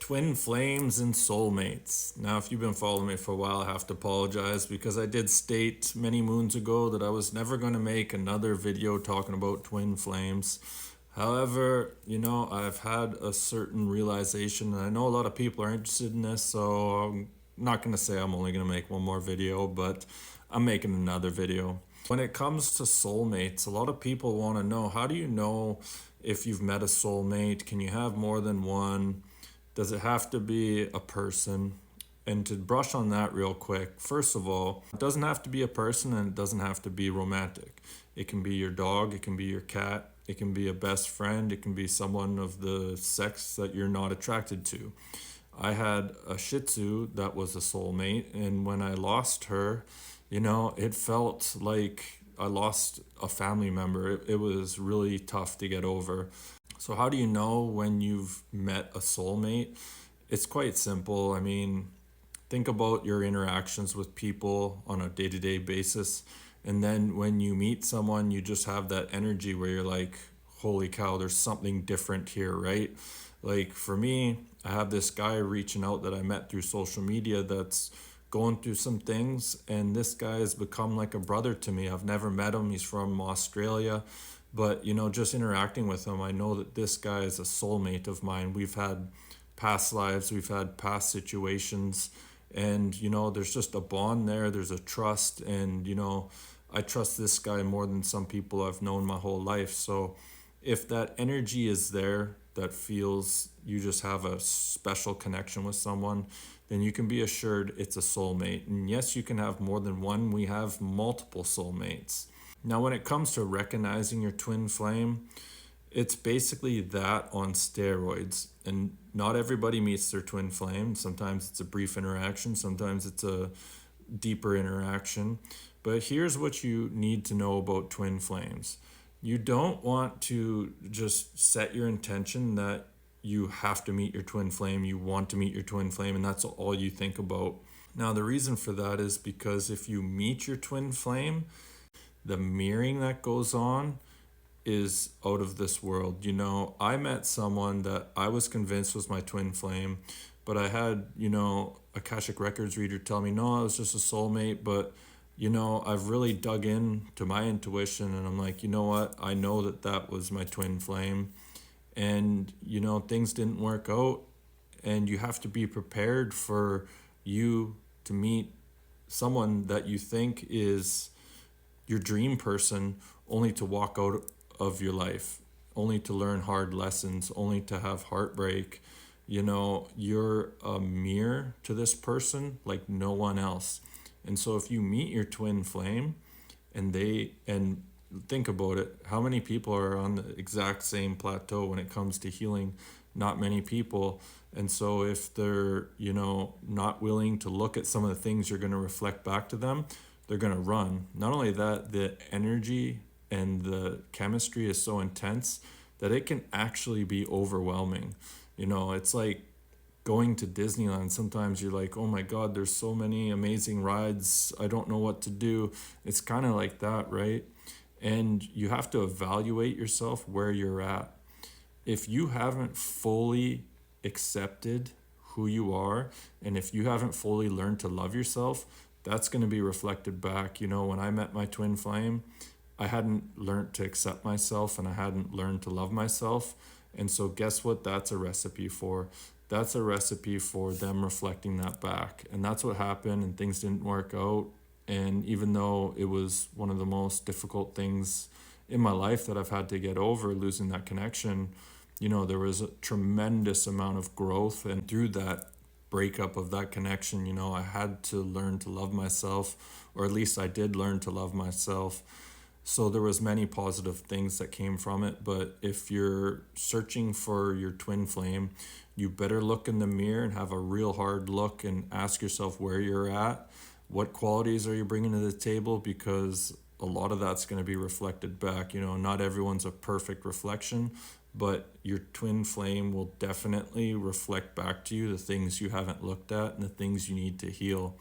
Twin flames and soulmates. Now, if you've been following me for a while, I have to apologize because I did state many moons ago that I was never going to make another video talking about twin flames. However, I've had a certain realization, and I know a lot of people are interested in this, so I'm not going to say I'm only going to make one more video, but I'm making another video. When it comes to soulmates, a lot of people want to know, how do you know if you've met a soulmate? Can you have more than one? Does it have to be a person? And to brush on that real quick, first of all, it doesn't have to be a person and it doesn't have to be romantic. It can be your dog, it can be your cat, it can be a best friend, it can be someone of the sex that you're not attracted to. I had a Shih Tzu that was a soulmate, and when I lost her, it felt like I lost a family member. It was really tough to get over. So, how do you know when you've met a soulmate? It's quite simple. I mean, think about your interactions with people on a day to day basis. And then when you meet someone, you just have that energy where you're like, holy cow, there's something different here, right? Like for me, I have this guy reaching out that I met through social media that's going through some things, and this guy has become like a brother to me. I've never met him. He's from Australia, but just interacting with him, I know that this guy is a soulmate of mine. We've had past lives, we've had past situations, and there's just a bond there. There's a trust, and I trust this guy more than some people I've known my whole life. So if that energy is there, that feels you just have a special connection with someone, then you can be assured it's a soulmate. And yes, you can have more than one. We have multiple soulmates. Now, when it comes to recognizing your twin flame, it's basically that on steroids. And not everybody meets their twin flame. Sometimes it's a brief interaction, sometimes it's a deeper interaction. But here's what you need to know about twin flames. You don't want to just set your intention that you have to meet your twin flame, you want to meet your twin flame, and that's all you think about. Now, the reason for that is because if you meet your twin flame, the mirroring that goes on is out of this world. I met someone that I was convinced was my twin flame, but I had, Akashic Records reader tell me, no, I was just a soulmate. But I've really dug in to my intuition, and I'm like, you know what? I know that that was my twin flame, and things didn't work out, and you have to be prepared for you to meet someone that you think is your dream person, only to walk out of your life, only to learn hard lessons, only to have heartbreak. You're a mirror to this person like no one else. And so if you meet your twin flame, and think about it, how many people are on the exact same plateau when it comes to healing? Not many people. And so if they're, not willing to look at some of the things you're going to reflect back to them, they're going to run. Not only that, the energy and the chemistry is so intense that it can actually be overwhelming. It's like going to Disneyland. Sometimes you're like, oh my God, there's so many amazing rides. I don't know what to do. It's kind of like that, right? And you have to evaluate yourself where you're at. If you haven't fully accepted who you are, and if you haven't fully learned to love yourself, that's going to be reflected back. When I met my twin flame, I hadn't learned to accept myself, and I hadn't learned to love myself. And so guess what that's a recipe for? That's a recipe for them reflecting that back. And that's what happened, and things didn't work out. And even though it was one of the most difficult things in my life that I've had to get over, losing that connection, there was a tremendous amount of growth. And through that breakup of that connection, I had to learn to love myself, or at least I did learn to love myself. So there was many positive things that came from it. But if you're searching for your twin flame, you better look in the mirror and have a real hard look and ask yourself where you're at. What qualities are you bringing to the table? Because a lot of that's going to be reflected back. Not everyone's a perfect reflection, but your twin flame will definitely reflect back to you the things you haven't looked at and the things you need to heal.